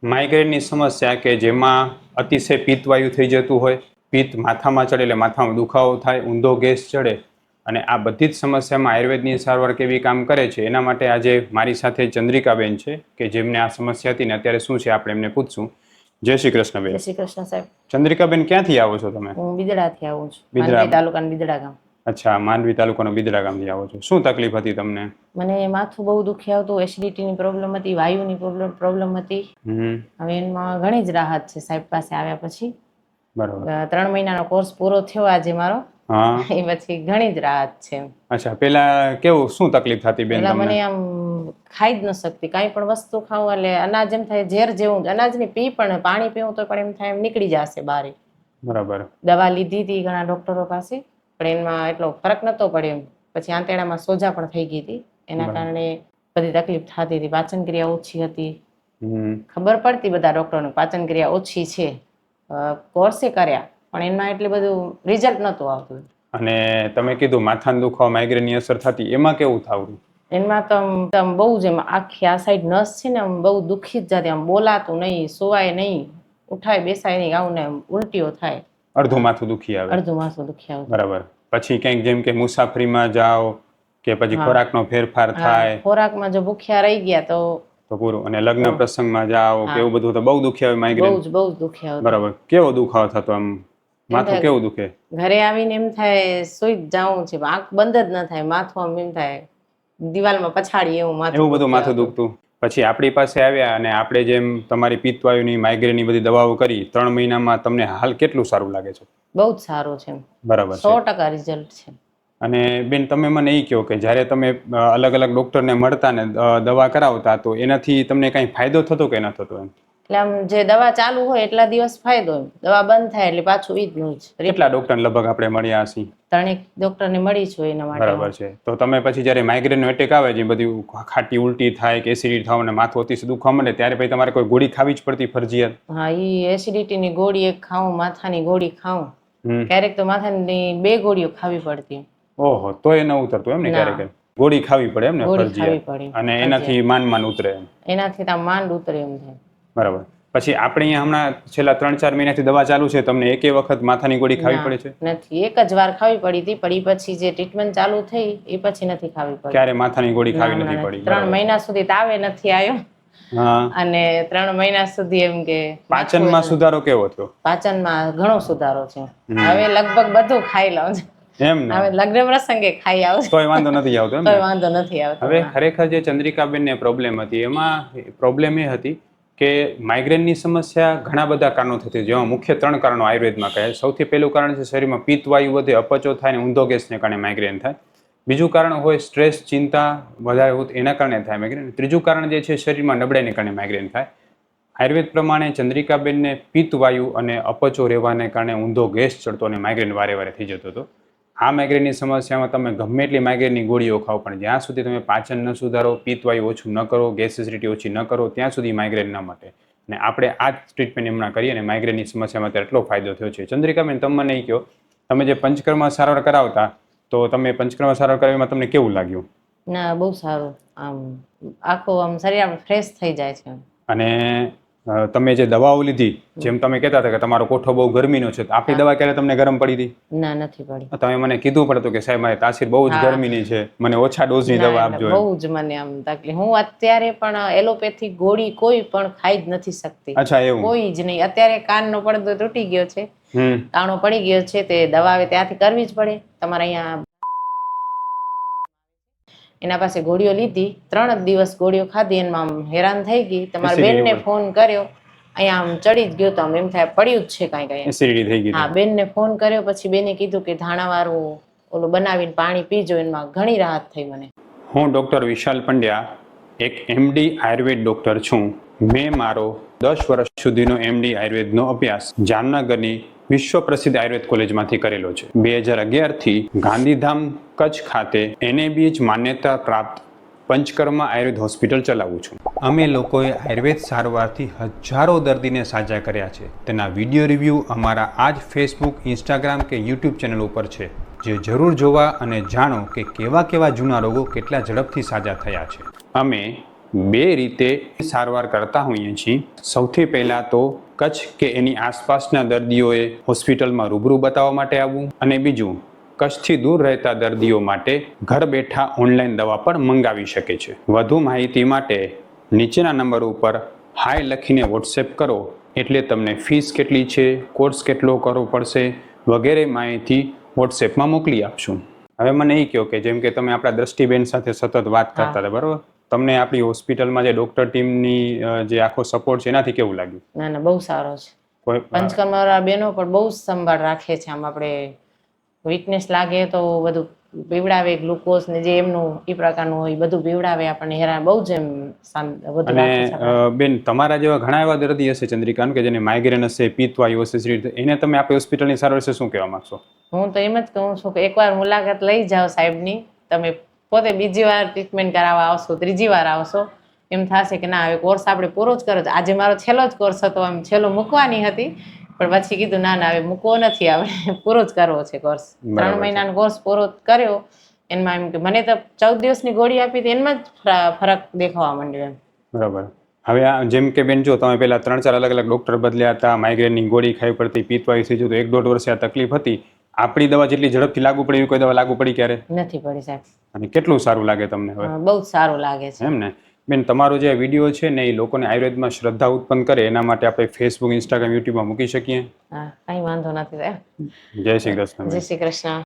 માઇગ્રેનની સમસ્યા કે જેમાં અતિશય પિત્તવાયુ થઈ જતું હોય, પિત્ત માથામાં ચડે એટલે માથામાં દુખાવો થાય, ઊંધો ગેસ ચડે, અને આ બધી જ સમસ્યામાં આયુર્વેદની સારવાર કેવી કામ કરે છે એના માટે આજે મારી સાથે ચંદ્રિકાબેન છે કે જેમને આ સમસ્યા હતી ને અત્યારે શું છે આપણે એમને પૂછશું. જય શ્રી કૃષ્ણ બેન. જય શ્રી કૃષ્ણ સાહેબ. ચંદ્રિકાબેન ક્યાંથી આવો છો તમે? હું બિદડાથી આવું છું. બિદડા માંડવી તાલુકાનું બિદડા ગામ. અચ્છા, માંડવી તાલુકાનો બિદડા ગામથી આવો છો. શું તકલીફ હતી તમને? મને માથું બહુ દુખી આવતું, એસિડિટીની પ્રોબ્લેમ હતી, વાયુની પ્રોબ્લેમ હતી. હવે એમાં ઘણી જ રાહત છે સાહેબ પાસે આવ્યા પછી. બરાબર. 3 મહિનાનો કોર્સ પૂરો થયો આજે મારો. હા. એ પછી ઘણી જ રાહત છે. અચ્છા, પેલા કેવું શું તકલીફ થતી બેન પેલા તમને? મને આમ ખાઈ જ ન શકતી, કાંઈ પણ વસ્તુ ખાવું એટલે અનાજ એમ થાય ઝેર જેવું. અનાજ ની પી પણ પાણી પીવું તો પણ એમ થાય એમ નીકળી જશે બહાર. બરાબર. દવા લીધી હતી ઘણા ડોક્ટરો પાસે, પણ એમાં એટલો ફરક નતો પડ્યો. પછી આંતરડામાં સોજા પણ થઈ ગઈ હતી, એના કારણે બધી તકલીફ થતી હતી. પાચન ક્રિયા ઓછી હતી. ખબર પડતી બધા ડોક્ટરોને પાચન ક્રિયા ઓછી છે. કોર્સે કર્યા પણ એમાં એટલે બધું રિઝલ્ટ નતું આવતું. અને તમે કીધું માથાનો દુખાવો, માઇગ્રેનની અસર થતી, એમાં કેવું થતું? એમાં તો આમ બહુ જ એમ આખી આ સાઈડ નસ છે ને આમ બહુ દુખી જ જાતી. આમ બોલાતું નહીં, સોવાય નહીં, ઉઠાય બેસાય નહીં, આવું ને ઉલટીઓ થાય. અડધું માથું દુખી આવે. અડધું માથું દુખી આવે. બરાબર. પછી કંઈક જેમ કે મુસાફરીમાં જાઓ કે પછી ખોરાકનો ફેરફાર થાય, ખોરાકમાં જો ભૂખ્યા રહી ગયા તો પૂરું. અને લગ્ન પ્રસંગમાં જાઓ કે એવું બધું તો બહુ દુખી આવે માઇગ્રેન. બહુ જ દુખી આવે. બરાબર. કેવો દુખાવો થતો? આમ માથું કેવું દુખે? ઘરે આવીને એમ થાય સુઈ જ જાવું છે, આંખ બંધ જ ન થાય, માથું આમ એમ થાય દિવાલમાં પછાડી એવું માથું. એવું બધું માથું દુખતું. પછી આપણી પાસે આવ્યા અને આપણે જેમ તમારી પિત્તવાયુની, માઇગ્રેનની બધી દવાઓ કરી, 3 મહિનામાં તમને હાલ કેટલું સારું લાગે છે? બહુ જ સારું છે. બરાબર. 100% રિઝલ્ટ છે. અને બેન તમે મને એ કહો કે જ્યારે તમે અલગ અલગ ડોક્ટરને મળતા ને દવા કરાવતા તો એનાથી તમને કઈ ફાયદો થતો કે ન થતો? એમ એટલે આમ જે દવા ચાલુ હોય એટલા દિવસ ફાયદો, દવા બંધ થાય એટલે પાછું ઈ જ નું જ. કેટલા ડોક્ટરને લગભગ આપણે મળ્યા છીએ? 3 ડોક્ટરને મળી છું એના માટે. બરાબર છે. તો તમે પછી જ્યારે માઇગ્રેનનો એટેક આવે, જે બધી ખાટી ઉલટી થાય કે એસિડિટી થવા અને માથું અતિશય દુખવા માંડે, ત્યારે પછી તમારે કોઈ ગોળી ખાવી જ પડતી ફરજિયાત? હા, ઈ એસિડિટીની ગોળી એક ખાઉં, માથાની ગોળી ખાઉં, ક્યારેક તો માથાની 2 ગોળીઓ ખાવી પડતી. ઓહો, તો એ ન ઉતરતું એમ ને? ક્યારેક ગોળી ખાવી પડે એમ ને ફરજિયાત? અને એનાથી માંડ ઉતરે? એનાથી તો માંડ ઉતરે એમ થાય. બરાબર. પછી આપણે અહીંયા હમણાં છેલ્લા 3-4 મહિનાથી દવા ચાલુ છે, તમને એકે વખત માથાની ગોળી ખાવી પડે છે? નથી, એક જ વાર ખાવી પડી હતી, પણ પછી જે ટ્રીટમેન્ટ ચાલુ થઈ એ પછી નથી ખાવી પડી. ક્યારે માથાની ગોળી ખાવી નથી પડી? 3 મહિના સુધી તાવે નથી આવ્યો. અને 3 મહિના સુધી એમ કે પાચનમાં સુધારો કેવો થયો? પાચનમાં ઘણો સુધારો છે. હવે લગભગ બધું ખાઈ લઉં છું. એમ ને? હવે લગ્ન પ્રસંગે ખાઈ આવું, તોય વાંધો નથી આવતો એમ? તોય વાંધો નથી આવતો. હવે ખરેખર જે ચંદ્રિકાબેન ને પ્રોબ્લેમ હતી, એમાં પ્રોબ્લેમ એ હતી કે માઇગ્રેનની સમસ્યા ઘણા બધા કારણો થતી, જેમાં મુખ્ય 3 કારણો આયુર્વેદમાં કહે. સૌથી પહેલું કારણ છે શરીરમાં પિત્તવાયુ વધે, અપચો થાય અને ઊંધો ગેસને કારણે માઇગ્રેન થાય. બીજું કારણ હોય સ્ટ્રેસ, ચિંતા વધારે હોય એના કારણે થાય માઇગ્રેન. ત્રીજું કારણ જે છે શરીરમાં નબળાઈને કારણે માઇગ્રેન થાય. આયુર્વેદ પ્રમાણે ચંદ્રિકાબેનને પિત્તવાયુ અને અપચો રહેવાને કારણે ઊંધો ગેસ ચડતો અને માઇગ્રેન વારે વારે થઈ જતો હતો. આ માઇગ્રેનની સમસ્યામાં તમે ગમે એટલી માઇગ્રેનની ગોળીઓ ખાઓ, પણ જ્યાં સુધી તમે પાચન ન સુધારો, પિત્તવાયુ ઓછું ન કરો, ગેસ એસિડિટી ઓછી ન કરો, ત્યાં સુધી માઇગ્રેન ન મટે. અને આપણે આ જ ટ્રીટમેન્ટ હમણાં કરીએ અને માઇગ્રેનની સમસ્યામાં એટલો ફાયદો થયો છે. ચંદ્રિકાબેન, તમે મને એ કહો, તમે જે પંચકર્મ સારવાર કરાવતા, તો તમે પંચકર્મ સારવાર કરાવવામાં તમને કેવું લાગ્યું? ના, બહુ સારું. આમ આખું આમ શરીર ફ્રેશ થઈ જાય છે. અને તમે જે દવાઓ લીધી, જેમ તમે કહેતા હતા કે તમારો કોઠો બહુ ગરમીનો છે, આપણી દવા ક્યારે તમને ગરમ પડી હતી? ના, નથી પડી. તમે મને કીધું પડતું કે સાહેબ મારી તાસીર બહુ જ ગરમીની છે, મને ઓછા ડોઝની દવા આપજો. બહુ જ મને આમ તકલીફ. હું અત્યારે પણ એલોપેથિક ગોળી કોઈ પણ ખાઈ જ નથી શકતી. અચ્છા, એવું? કોઈ જ નહીં. અત્યારે કાનનો પડદો તૂટી ગયો છે, કાણો પડી ગયો છે, તે દવા આવે ત્યાંથી કરવી જ પડે. તમારે અહીંયા એના પાસે ગોળીઓ લીધી, 3 જ દિવસ ગોળીઓ ખાધી, એમાં હેરાન થઈ ગઈ. તમારા બેનને ફોન કર્યો, અહીંયા આમ ચડી જ ગયો તો એમ થાય પડ્યું જ છે કાંઈ. એસિડિટી થઈ ગઈ. હા, બેનને ફોન કર્યો, પછી બેને કીધું કે ધાણાવાળું ઓલું બનાવીને પાણી પીજો, એમાં ઘણી રાહત થઈ મને. હું ડોક્ટર વિશાલ પંડ્યા, એક MD આયુર્વેદ ડોક્ટર છું. મેં મારો 10 વર્ષ સુધીનો MD આયુર્વેદનો અભ્યાસ જામનગરની વિશ્વ પ્રસિદ્ધ આયુર્વેદ કોલેજમાંથી કરેલો છે. 2011થી ગાંધીધામ કચ્છ ખાતે NABH માન્યતા પ્રાપ્ત પંચકર્મ આયુર્વેદ હોસ્પિટલ ચલાવું છું. અમે લોકોએ આયુર્વેદ સારવારથી હજારો દર્દીને સાજા કર્યા છે. તેના વિડીયો રિવ્યૂ અમારા આ જ Facebook, Instagram કે YouTube ચેનલ ઉપર છે, જે જરૂર જોવા અને જાણો કે કેવા કેવા જૂના રોગો કેટલા ઝડપથી સાજા થયા છે. અમે બે રીતે સારવાર કરતા હોઈએ છીએ. સૌથી પહેલાં તો કચ્છ કે એની આસપાસના દર્દીઓએ હોસ્પિટલમાં રૂબરૂ બતાવવા માટે આવવું, અને બીજું કચ્છથી દૂર રહેતા દર્દીઓ માટે ઘર બેઠા ઓનલાઈન દવા પણ મંગાવી શકે છે. વધુ માહિતી માટે નીચેના નંબર ઉપર હાય લખીને વોટ્સએપ કરો એટલે તમને ફીસ કેટલી છે, કોર્સ કેટલો કરવો પડશે વગેરે માહિતી વોટ્સએપમાં મોકલી આપશું. હવે મને એ કહો કે જેમ કે તમે આપણા દ્રષ્ટિબેન સાથે સતત વાત કરતા હતા, બરોબર? તમને આપણી હોસ્પિટલમાં જે ડોક્ટર ટીમની જે આખો સપોર્ટ છે એનાથી કેવું લાગ્યું? ના ના, બહુ સારો છે. કોઈ પંચકર્મવાળા બહેનો પણ બહુ જ સંભાળ રાખે છે. આમ આપણે વીકનેસ લાગે તો બધું પીવડાવે, ગ્લુકોઝ ને જે એમનું એ પ્રકારનું હોય બધું પીવડાવે, આપણને હેરાન બહુ જ એમ બધું રાખે છે. અને બેન, તમારા જેવા ઘણા એવા દર્દી હશે ચંદ્રિકાન કે જેને માઇગ્રેન હશે, પિત્તવાયુ હશે, શરીર, એને તમે આપણી હોસ્પિટલની સારવાર વિશે શું કહેવા માંગશો? હું તો એમ જ કહું છું કે એકવાર મુલાકાત લઈ જાઓ સાહેબની. તમે પોતે બીજી વાર ટ્રીટમેન્ટ કરાવવા આવશો, ત્રીજી વાર આવશો, એમ થશે કે ના હવે કોર્સ આપણે પૂરો જ કર્યો. આજે મારો છેલ્લો જ કોર્સ હતો, એમ છેલ્લો મૂકવાની હતી, પણ પછી કીધું ના ના હવે મૂકવો નથી, આપણે પૂરો જ કરવો છે કોર્સ. 3 મહિનાનો કોર્સ પૂરો કર્યો. એમાં એમ કે મને તો 14 દિવસની ગોળી આપી હતી, એમાં જ ફરક દેખાવા માંડ્યો એમ. બરાબર. હવે આ જેમ કે બેન, જો તમે પહેલા 3-4 અલગ અલગ ડોક્ટર બદલ્યા હતા, માઇગ્રેનની ગોળી ખાવી પડતી, પિત્તવાયુ થઈ જતું, 1-1.5 વર્ષે આ તકલીફ હતી, આપણી દવા જેટલી ઝડપથી લાગુ પડી એવી કોઈ દવા લાગુ પડી ક્યારે નથી પડી સાહેબ? અને કેટલું સારું લાગે તમને હવે? બહુ જ સારું લાગે છે. એમ ને બેન, તમારો જે વિડીયો છે ને એ લોકોને આયુર્વેદમાં શ્રદ્ધા ઉત્પન્ન કરે એના માટે આપણે ફેસબુક, ઇન્સ્ટાગ્રામ, યુટ્યુબમાં મૂકી શકીએ? હા, કઈ વાંધો નથી સાહેબ. જય શ્રી કૃષ્ણ. જય શ્રી કૃષ્ણ.